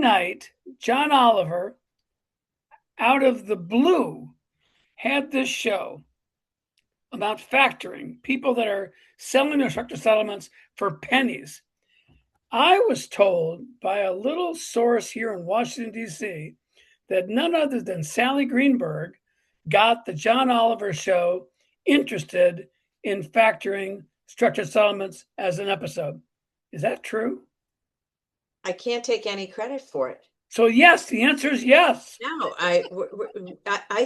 night, John Oliver, out of the blue, had this show about factoring, people that are selling their structured settlements for pennies. I was told by a little source here in Washington, D.C., that none other than Sally Greenberg got the John Oliver show interested in factoring structured settlements as an episode. Is that true? I can't take any credit for it. So yes, the answer is yes. No, I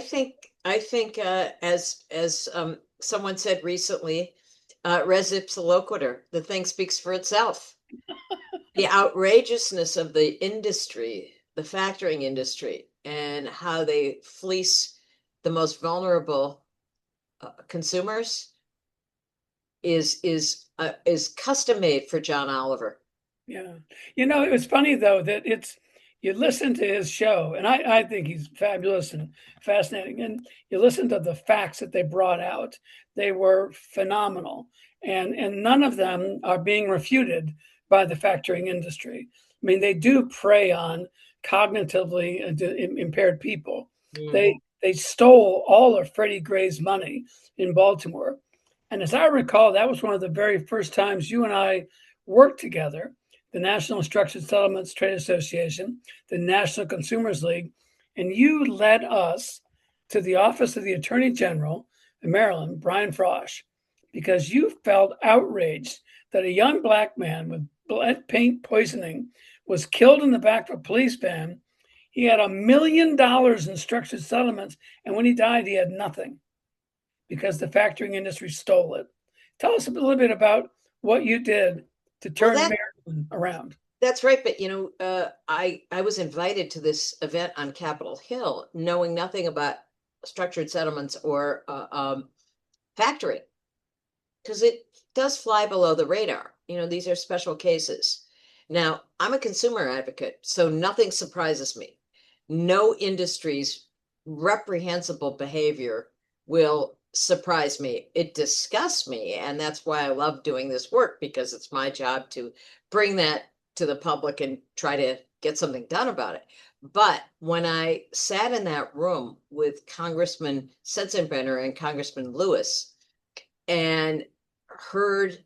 think as someone said recently, res ipsa loquitur, the thing speaks for itself. The outrageousness of the industry, the factoring industry, and how they fleece the most vulnerable consumers is custom made for John Oliver. Yeah. It was funny though that you listen to his show, and I think he's fabulous and fascinating. And you listen to the facts that they brought out, they were phenomenal. And none of them are being refuted by the factoring industry. I mean, they do prey on cognitively impaired people. Mm. They stole all of Freddie Gray's money in Baltimore. And as I recall, that was one of the very first times you and I worked together, the National Structured Settlements Trade Association, the National Consumers League, and you led us to the office of the Attorney General in Maryland, Brian Frosh, because you felt outraged that a young black man with lead paint poisoning was killed in the back of a police van. He had $1 million in structured settlements, and when he died, he had nothing because the factoring industry stole it. Tell us a little bit about what you did to Well, turn Maryland around. that's right. But I was invited to this event on Capitol Hill, knowing nothing about structured settlements or factoring, because it does fly below the radar. These are special cases. Now, I'm a consumer advocate, so nothing surprises me. No industry's reprehensible behavior will surprise me. It disgusts me, and that's why I love doing this work, because it's my job to bring that to the public and try to get something done about it. But when I sat in that room with Congressman Sensenbrenner and Congressman Lewis and heard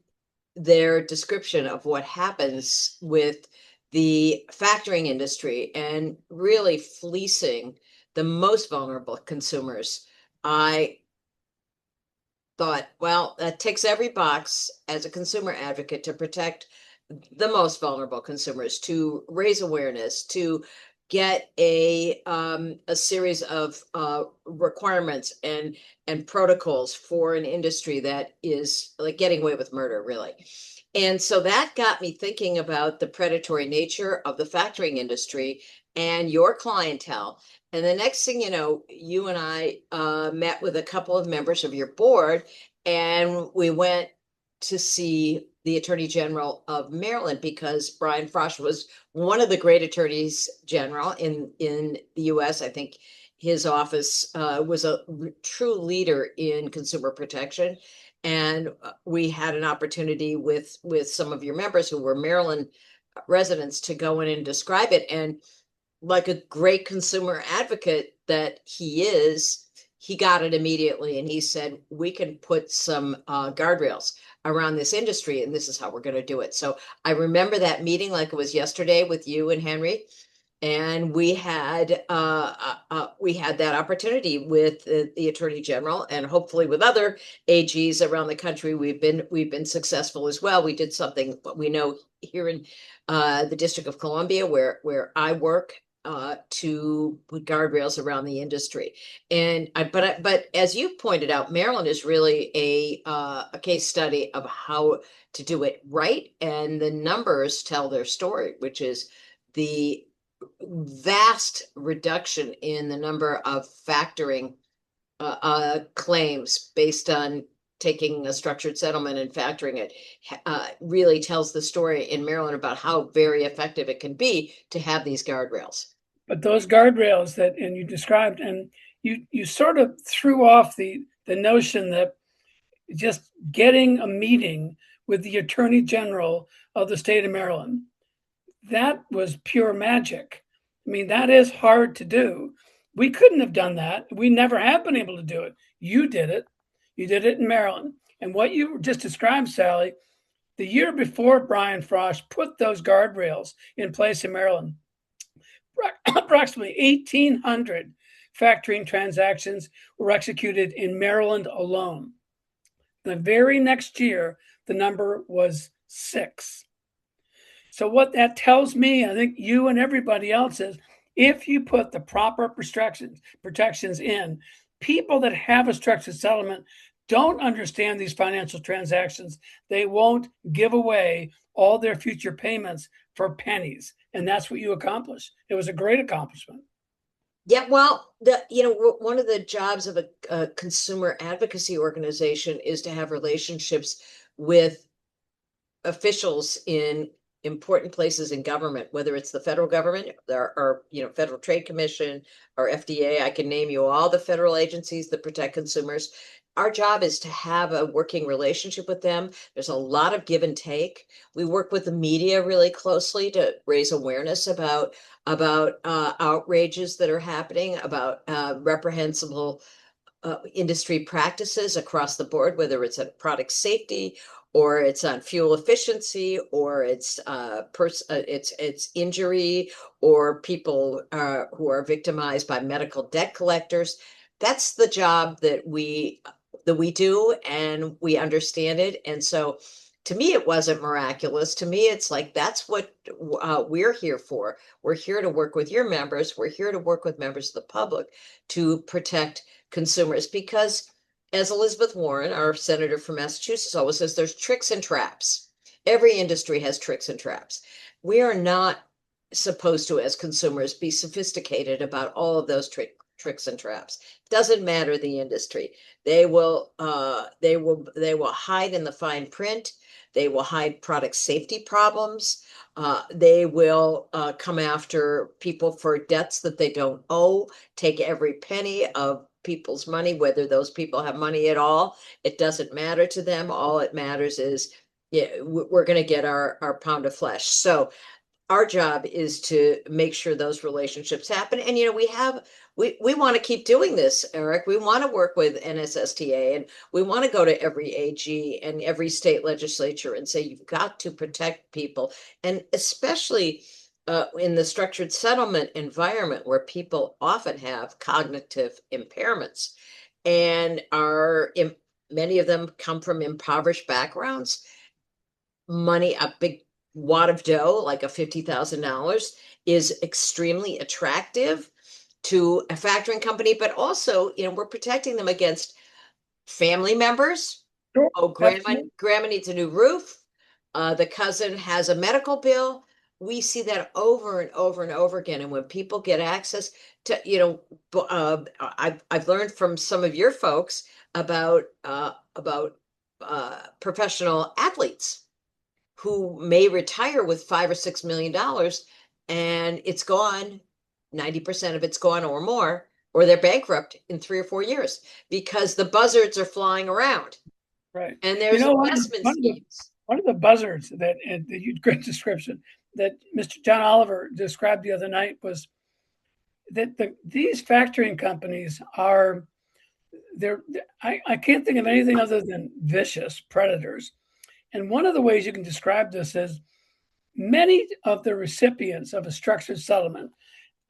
their description of what happens with the factoring industry and really fleecing the most vulnerable consumers, I thought, well, that ticks every box as a consumer advocate to protect the most vulnerable consumers, to raise awareness, to get a series of requirements and protocols for an industry that is like getting away with murder, really. And so that got me thinking about the predatory nature of the factoring industry and your clientele. And the next thing you know, you and I met with a couple of members of your board, and we went to see the Attorney General of Maryland, because Brian Frosh was one of the great attorneys general in the U.S. I think his office was a true leader in consumer protection. And we had an opportunity with some of your members who were Maryland residents to go in and describe it. And like a great consumer advocate that he is, he got it immediately. And he said, we can put some guardrails around this industry, and this is how we're going to do it. So I remember that meeting like it was yesterday with you and Henry. And we had that opportunity with the Attorney General, and hopefully with other AGs around the country. We've been successful as well. We did something we know here in the District of Columbia, where I work, to put guardrails around the industry. And but as you pointed out, Maryland is really a case study of how to do it right, and the numbers tell their story, which is the vast reduction in the number of factoring claims based on taking a structured settlement and factoring it, really tells the story in Maryland about how very effective it can be to have these guardrails. But those guardrails and you described, and you sort of threw off the notion that just getting a meeting with the Attorney General of the state of Maryland, that was pure magic. I mean, that is hard to do. We couldn't have done that. We never have been able to do it. You did it. You did it in Maryland. And what you just described, Sally, the year before Brian Frost put those guardrails in place in Maryland, approximately 1,800 factoring transactions were executed in Maryland alone. The very next year, the number was 6. So what that tells me, I think you and everybody else, is if you put the proper protections in, people that have a structured settlement don't understand these financial transactions. They won't give away all their future payments for pennies. And that's what you accomplished. It was a great accomplishment. Yeah, well, one of the jobs of a consumer advocacy organization is to have relationships with officials in important places in government, whether it's the federal government or Federal Trade Commission or FDA. I can name you all the federal agencies that protect consumers. Our job is to have a working relationship with them. There's a lot of give and take. We work with the media really closely to raise awareness about outrages that are happening, about reprehensible industry practices across the board, whether it's on product safety or it's on fuel efficiency or it's injury or people who are victimized by medical debt collectors. That's the job that we do, and we understand it. And so to me, it wasn't miraculous. To me, it's like, that's what we're here for. We're here to work with your members. We're here to work with members of the public to protect consumers, because as Elizabeth Warren, our senator from Massachusetts, always says, there's tricks and traps. Every industry has tricks and traps. We are not supposed to, as consumers, be sophisticated about all of those tricks and traps. Doesn't matter the industry. They will hide in the fine print. They will hide product safety problems. They will come after people for debts that they don't owe, take every penny of people's money, whether those people have money at all. It doesn't matter to them. All it matters is, yeah, we're going to get our pound of flesh. So our job is to make sure those relationships happen. And, we want to keep doing this, Eric. We want to work with NSSTA, and we want to go to every AG and every state legislature and say, you've got to protect people. And especially in the structured settlement environment, where people often have cognitive impairments and many of them come from impoverished backgrounds. A big wad of dough, like a $50,000, is extremely attractive to a factoring company, but also, we're protecting them against family members. Sure, Oh, grandma needs a new roof. The cousin has a medical bill. We see that over and over and over again. And when people get access to, I've learned from some of your folks about professional athletes who may retire with $5 or $6 million, and it's gone. 90% of it's gone or more, or they're bankrupt in 3 or 4 years because the buzzards are flying around. Right. And there's investment schemes. One of the buzzards that great description that Mr. John Oliver described the other night was that these factoring companies are, I can't think of anything other than vicious predators. And one of the ways you can describe this is many of the recipients of a structured settlement,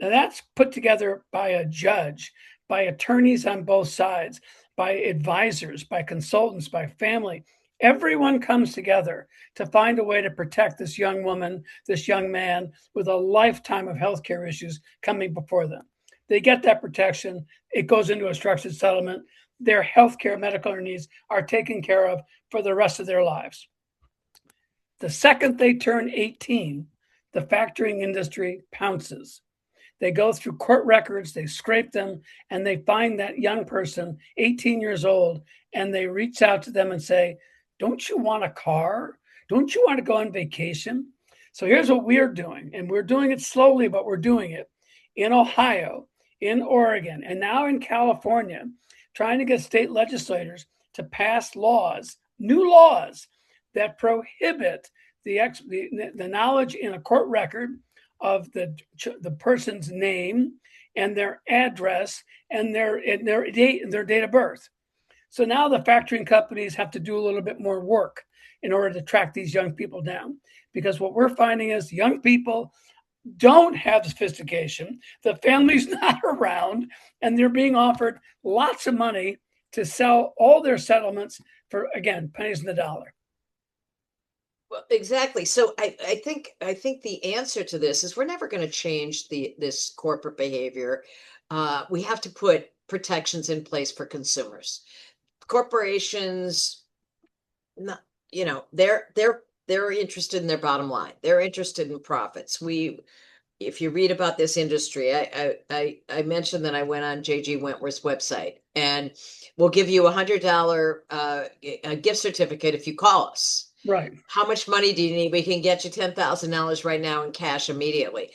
now that's put together by a judge, by attorneys on both sides, by advisors, by consultants, by family. Everyone comes together to find a way to protect this young woman, this young man with a lifetime of healthcare issues coming before them. They get that protection. It goes into a structured settlement. Their healthcare medical needs are taken care of for the rest of their lives. The second they turn 18, the factoring industry pounces. They go through court records, they scrape them, and they find that young person, 18 years old, and they reach out to them and say, don't you want a car? Don't you want to go on vacation? So here's what we're doing, and we're doing it slowly, but we're doing it in Ohio, in Oregon, and now in California, trying to get state legislators to pass laws, new laws, that prohibit the knowledge in a court record of the person's name and their address and their date of birth. So now the factoring companies have to do a little bit more work in order to track these young people down, because what we're finding is young people don't have sophistication, the family's not around, and they're being offered lots of money to sell all their settlements for, again, pennies on the dollar. Well, exactly. So I think the answer to this is we're never going to change this corporate behavior. We have to put protections in place for consumers. Corporations, not, they're interested in their bottom line. They're interested in profits. If you read about this industry, I mentioned that I went on JG Wentworth's website, and we'll give you $100 a gift certificate if you call us. Right. How much money do you need? We can get you $10,000 right now in cash immediately.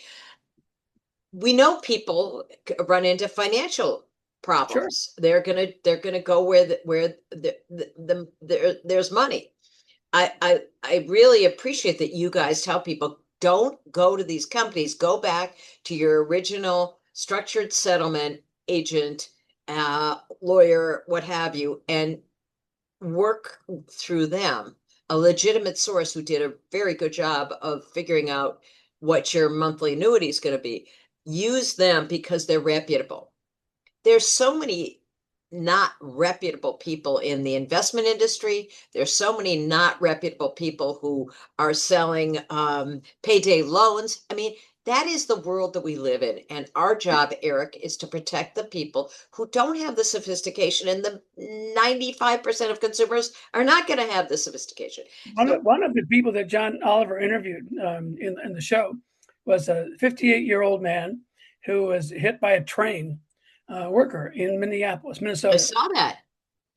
We know people run into financial problems. Sure. They're gonna go where there's money. I really appreciate that you guys tell people, don't go to these companies. Go back to your original structured settlement agent, lawyer, what have you, and work through them. A legitimate source who did a very good job of figuring out what your monthly annuity is going to be. Use them because they're reputable. There's so many not reputable people in the investment industry. There's so many not reputable people who are selling payday loans. I mean, that is the world that we live in. And our job, Eric, is to protect the people who don't have the sophistication. And the 95% of consumers are not going to have the sophistication. One of the people that John Oliver interviewed in the show was a 58-year-old man who was hit by a train worker in Minneapolis, Minnesota. I saw that.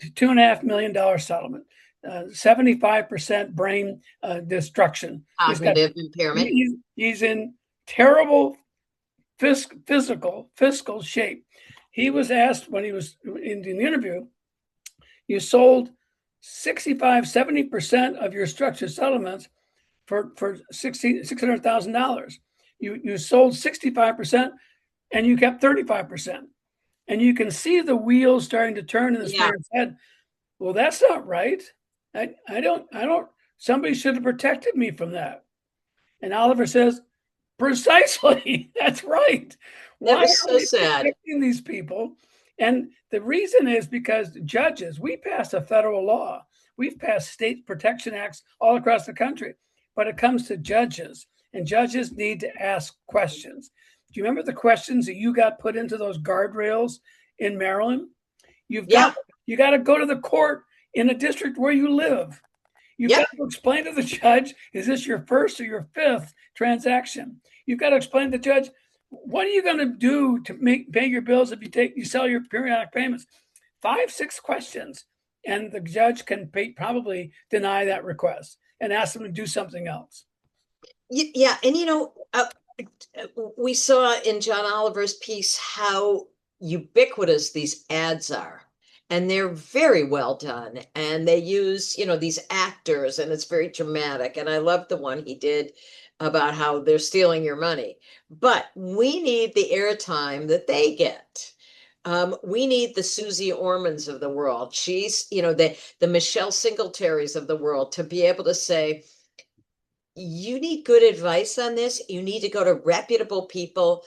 $2.5 million settlement, 75% brain destruction. Cognitive impairment. He's in terrible fiscal shape. He was asked when he was in the interview, you sold 65-70% of your structured settlements for $600,000. You sold 65% and you kept 35%. And you can see the wheels starting to turn in this man's head. Well, that's not right. I don't, somebody should have protected me from that. And Oliver says, precisely, that's right. Why are we protecting these people? And the reason is because judges, we passed a federal law. We've passed state protection acts all across the country, but it comes to judges, and judges need to ask questions. Do you remember the questions that you got put into those guardrails in Maryland? You got to go to the court in a district where you live. You've got to explain to the judge, is this your first or your fifth transaction? You've got to explain to the judge, what are you going to do to pay your bills if you sell your periodic payments? 5-6 questions, and the judge can probably deny that request and ask them to do something else. Yeah, and we saw in John Oliver's piece how ubiquitous these ads are, and they're very well done, and they use these actors, and it's very dramatic. And I love the one he did about how they're stealing your money, but we need the airtime that they get. We need the Susie Ormans of the world. She's the Michelle Singletaries of the world to be able to say, you need good advice on this. You need to go to reputable people.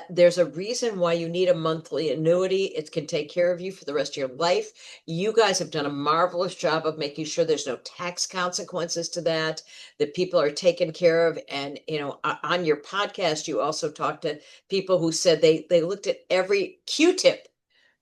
There's a reason why you need a monthly annuity. It can take care of you for the rest of your life. You guys have done a marvelous job of making sure there's no tax consequences to that people are taken care of. And, on your podcast, you also talked to people who said they looked at every Q-tip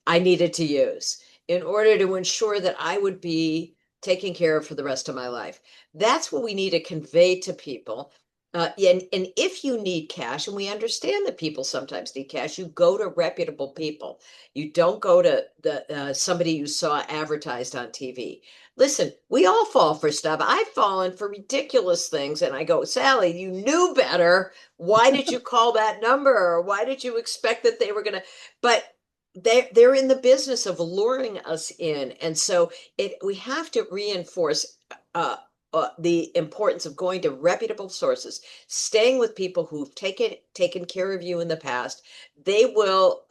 I needed to use in order to ensure that I would be taken care of for the rest of my life. That's what we need to convey to people. And if you need cash, and we understand that people sometimes need cash, you go to reputable people. You don't go to somebody you saw advertised on TV. Listen, we all fall for stuff. I've fallen for ridiculous things, and I go, Sally, you knew better. Why did you call that number? Or why did you expect that they were going to? But they're in the business of luring us in, and so we have to reinforce the importance of going to reputable sources, staying with people who've taken care of you in the past. They will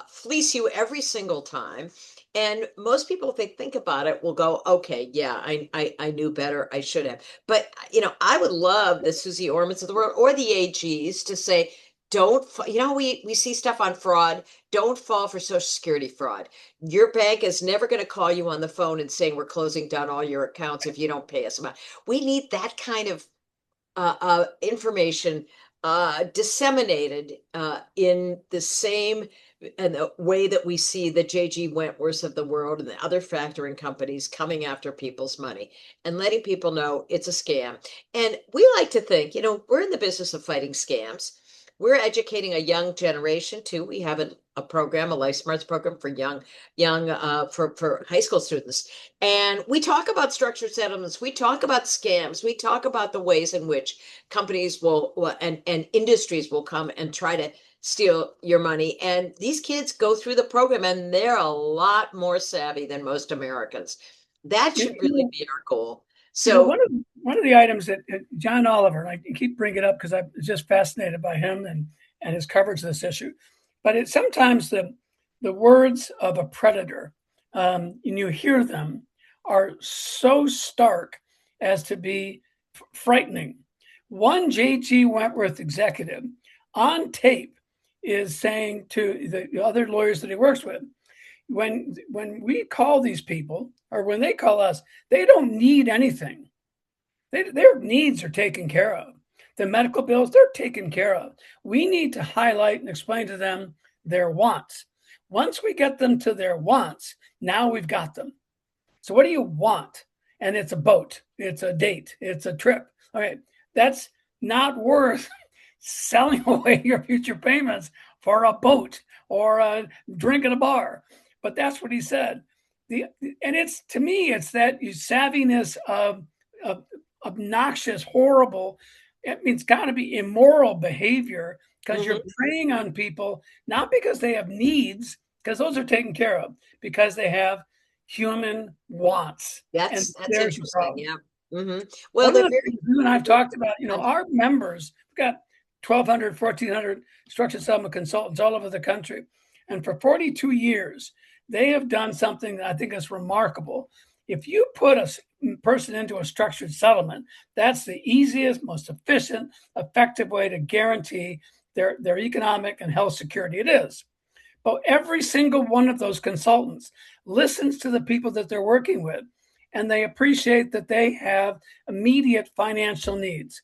fleece you every single time. And most people, if they think about it, will go, okay, yeah, I knew better. I should have. But, I would love the Susie Ormans of the world or the AGs to say, don't, we see stuff on fraud. Don't fall for Social Security fraud. Your bank is never going to call you on the phone and saying we're closing down all your accounts if you don't pay us. We need that kind of information disseminated in the same and the way that we see the JG Wentworths of the world and the other factoring companies coming after people's money and letting people know it's a scam. And we like to think, we're in the business of fighting scams. We're educating a young generation too. We have a program, a Life Smarts program for for high school students. And we talk about structured settlements. We talk about scams. We talk about the ways in which companies and industries will come and try to steal your money. And these kids go through the program and they're a lot more savvy than most Americans. That should really be our goal. So one of the items that John Oliver, and I keep bringing it up because I'm just fascinated by him and his coverage of this issue, but it's sometimes the words of a predator, and you hear them, are so stark as to be frightening. One J.G. Wentworth executive on tape is saying to the other lawyers that he works with, when we call these people, or when they call us, they don't need anything. Their needs are taken care of. The medical bills, they're taken care of. We need to highlight and explain to them their wants. Once we get them to their wants, now we've got them. So what do you want? And it's a boat, it's a date, it's a trip. Okay, that's not worth selling away your future payments for a boat or a drink at a bar. But that's what he said. And it's, to me, it's that savviness of obnoxious, horrible. It's got to be immoral behavior because you're preying on people, not because they have needs, because those are taken care of, because they have human wants. That's interesting. Yeah. Well, one of the things you and I've talked about, our members, we've got 1,200, 1,400 structured settlement consultants all over the country. And for 42 years, they have done something that I think is remarkable. If you put a person into a structured settlement, that's the easiest, most efficient, effective way to guarantee their economic and health security. It is. But every single one of those consultants listens to the people that they're working with, and they appreciate that they have immediate financial needs.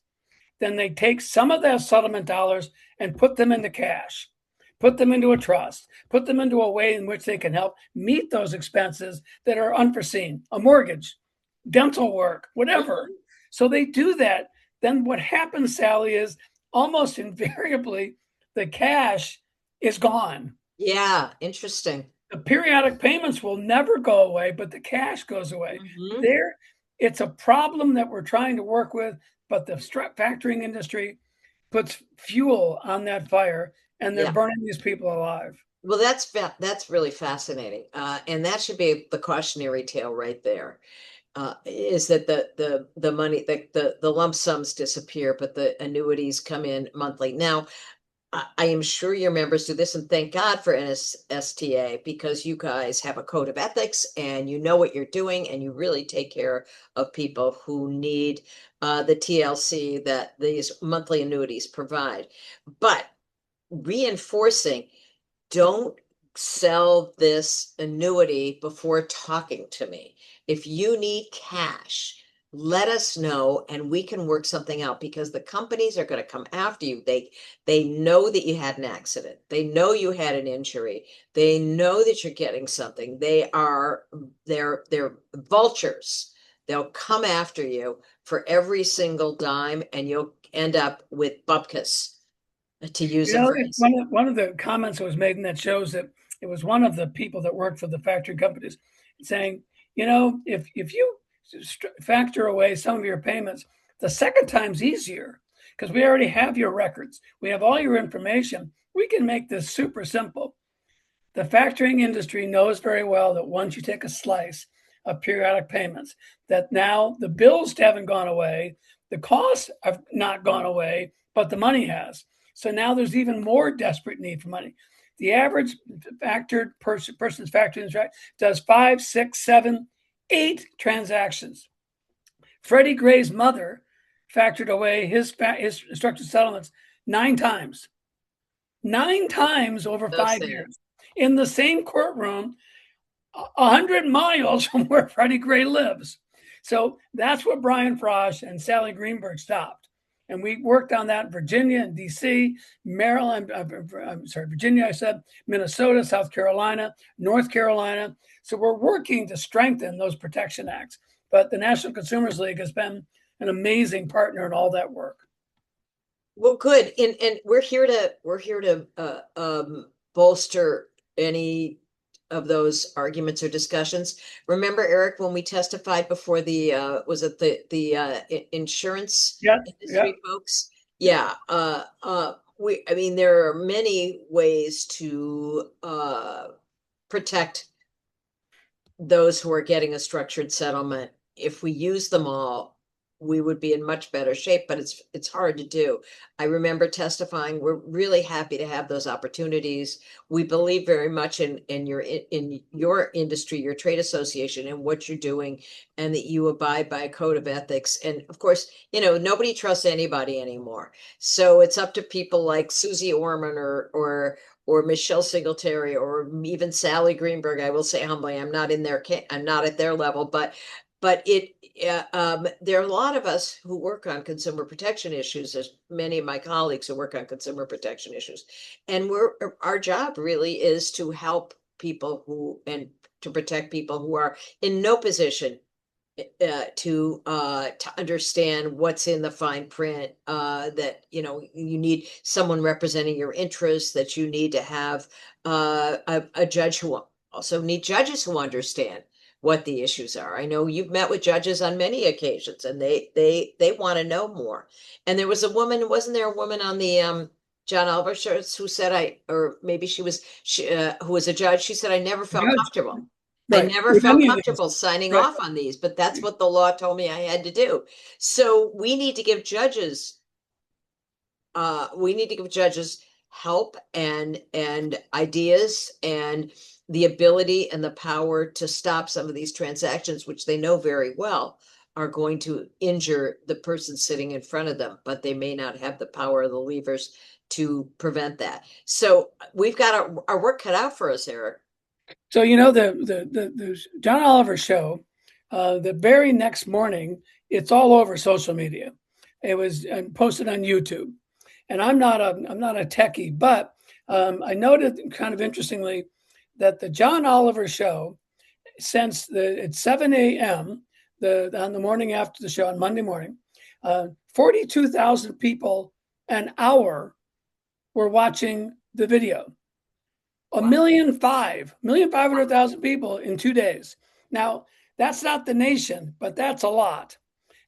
Then they take some of their settlement dollars and put them into cash, put them into a trust, put them into a way in which they can help meet those expenses that are unforeseen, a mortgage, dental work, whatever. So they do that. Then what happens, Sally, is almost invariably the cash is gone. Yeah, interesting. The periodic payments will never go away, but the cash goes away. It's a problem that we're trying to work with, but the factoring industry puts fuel on that fire, and they're burning these people alive. Well, that's really fascinating, and that should be the cautionary tale right there. Is that the money, the lump sums disappear, but the annuities come in monthly. Now, I am sure your members do this, and thank God for NSSTA, because you guys have a code of ethics and you know what you're doing, and you really take care of people who need the TLC that these monthly annuities provide. But reinforcing, don't sell this annuity before talking to me. If you need cash, let us know and we can work something out, because the companies are going to come after you. They know that you had an accident. They know you had an injury. They know that you're getting something. They're vultures. They'll come after you for every single dime, and you'll end up with bupkis, to use a phrase. One of the comments that was made in that shows that it was one of the people that worked for the factory companies saying, if you factor away some of your payments, the second time's easier because we already have your records. We have all your information. We can make this super simple. The factoring industry knows very well that once you take a slice of periodic payments. That now the bills haven't gone away, the costs have not gone away, but the money has. So now there's even more desperate need for money. The average person's factoring does 5, 6, 7, 8 transactions. Freddie Gray's mother factored away his structured settlements 9 times. 9 times over 5 years. In the same courtroom, 100 miles from where Freddie Gray lives. So that's what Brian Frosch and Sally Greenberg stopped. And we worked on that in Virginia and DC, Maryland, Virginia, I said, Minnesota, South Carolina, North Carolina. So we're working to strengthen those protection acts. But the National Consumers League has been an amazing partner in all that work. Well, good. And we're here to bolster any of those arguments or discussions. Remember, Eric, when we testified before the insurance industry folks? Yeah. I mean, there are many ways to protect those who are getting a structured settlement. If we use them all, we would be in much better shape, but it's hard to do. I remember testifying. We're really happy to have those opportunities. We believe very much in your industry, your trade association, and what you're doing, and that you abide by a code of ethics. And of course, nobody trusts anybody anymore. So it's up to people like Susie Orman or Michelle Singletary or even Sally Greenberg. I will say humbly, I'm not at their level, but there are a lot of us who work on consumer protection issues, as many of my colleagues who work on consumer protection issues. And our job really is to help people and to protect people who are in no position to understand what's in the fine print, that, you need someone representing your interests, that you need to have a judge who also need judges who understand what the issues are. I know you've met with judges on many occasions, and they want to know more. And there was a woman, wasn't there a woman on the John Oliver show who said who was a judge? She said, I never felt comfortable. Right. I never felt comfortable signing off on these, but that's what the law told me I had to do. So we need to give judges help and ideas and the ability and the power to stop some of these transactions, which they know very well are going to injure the person sitting in front of them, but they may not have the power of the levers to prevent that. So we've got our work cut out for us, Eric. So, the John Oliver show, the very next morning, it's all over social media. It was posted on YouTube. And I'm not a techie, but I noted, kind of interestingly, that the John Oliver show, since it's 7 a.m. on the morning after the show on Monday morning, 42,000 people an hour were watching the video. 1,500,000 people in 2 days. Now, that's not the nation, but that's a lot.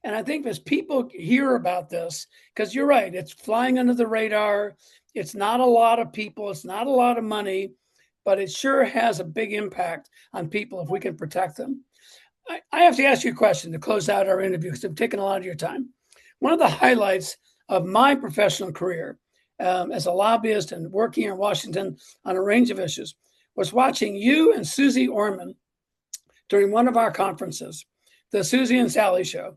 And I think as people hear about this, because you're right, it's flying under the radar. It's not a lot of people. It's not a lot of money, but it sure has a big impact on people if we can protect them. I have to ask you a question to close out our interview because I've taken a lot of your time. One of the highlights of my professional career as a lobbyist and working in Washington on a range of issues was watching you and Susie Orman during one of our conferences, the Susie and Sally show.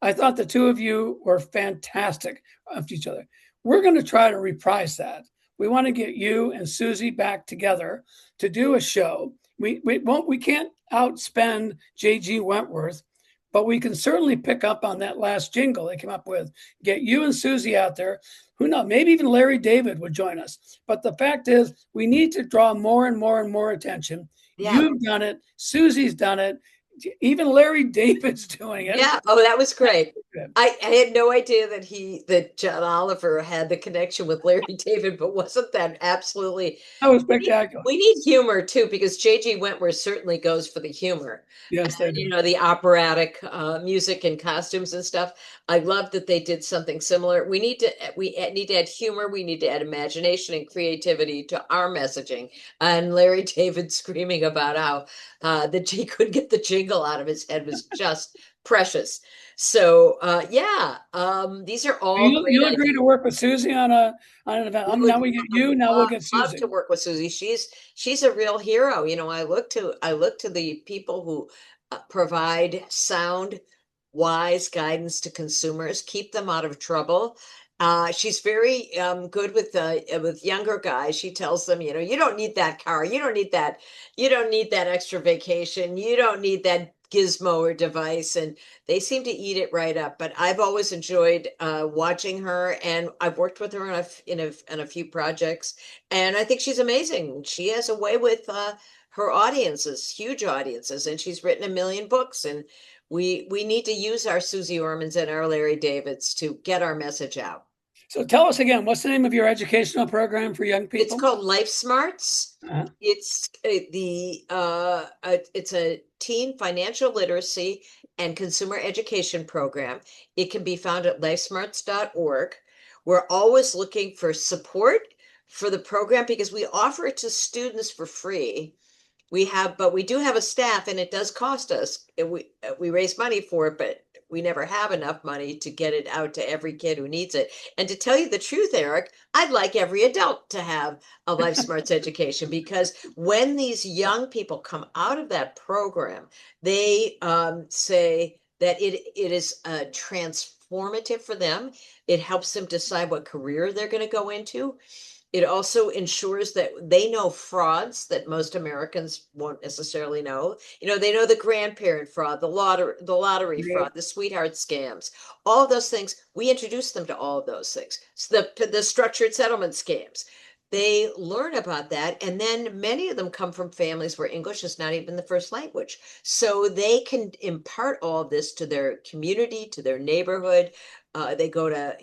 I thought the two of you were fantastic of each other. We're going to try to reprise that. We want to get you and Susie back together to do a show. We can't outspend J.G. Wentworth, but we can certainly pick up on that last jingle they came up with. Get you and Susie out there. Who knows? Maybe even Larry David would join us. But the fact is, we need to draw more and more and more attention. Yeah. You've done it. Susie's done it. Even Larry David's doing it. Yeah. Oh, that was great. Yeah. I had no idea that John Oliver had the connection with Larry David, but wasn't that absolutely That was spectacular. we need humor too, because J.G. Wentworth certainly goes for the humor. Yes, they And, do. the operatic music and costumes and stuff. I love that they did something similar. We need to add humor. We need to add imagination and creativity to our messaging. And Larry David screaming about how that he couldn't get the jingle out of his head was just precious. So yeah, these are all great You'll agree ideas. to work with Susie on an event. Now we get you. Now we'll get Love to Susie. work with Susie. She's a real hero. I look to the people who provide sound, wise guidance to consumers, keep them out of trouble. She's very good with younger guys. She tells them, you don't need that car, you don't need that extra vacation, you don't need that gizmo or device, and they seem to eat it right up. But I've always enjoyed watching her, and I've worked with her in a few projects, and I think she's amazing. She has a way with her audiences, huge audiences, and she's written a million books. And we need to use our Susie Ormans and our Larry Davids to get our message out. So tell us again, what's the name of your educational program for young It's people? called Life Smarts. Uh, It's a teen financial literacy and consumer education program. It can be found at lifesmarts.org. We're always looking for support for the program because we offer it to students for free. But we do have a staff, and it does cost us. We raise money for it, but we never have enough money to get it out to every kid who needs it. And to tell you the truth, Eric, I'd like every adult to have a Life Smarts education, because when these young people come out of that program, they say that it is transformative for them. It helps them decide what career they're going to go into. It also ensures that they know frauds that most Americans won't necessarily know. They know the grandparent fraud, the lottery yeah. fraud, the sweetheart scams, all of those things. We introduce them to all of those things. So the structured settlement scams. They learn about that, and then many of them come from families where English is not even the first language. So they can impart all of this to their community, to their neighborhood. They go to,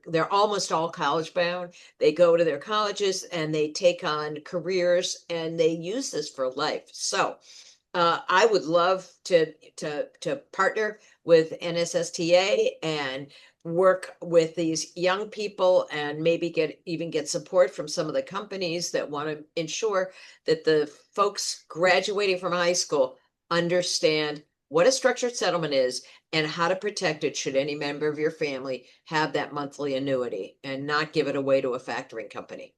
they're almost all college bound. They go to their colleges and they take on careers, and they use this for life. So I would love to partner with NSSTA and work with these young people, and maybe get support from some of the companies that want to ensure that the folks graduating from high school understand what a structured settlement is and how to protect it should any member of your family have that monthly annuity, and not give it away to a factoring company.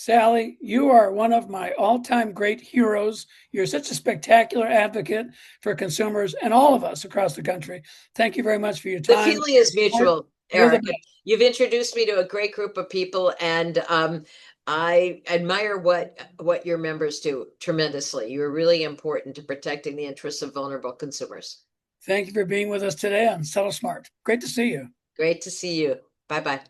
Sally, you are one of my all-time great heroes. You're such a spectacular advocate for consumers and all of us across the country. Thank you very much for your The time. feeling is mutual, You're the Eric. best. You've introduced me to a great group of people, and I admire what your members do tremendously. You're really important to protecting the interests of vulnerable consumers. Thank you for being with us today on Settle Smart. Great to see you. Great to see you. Bye bye.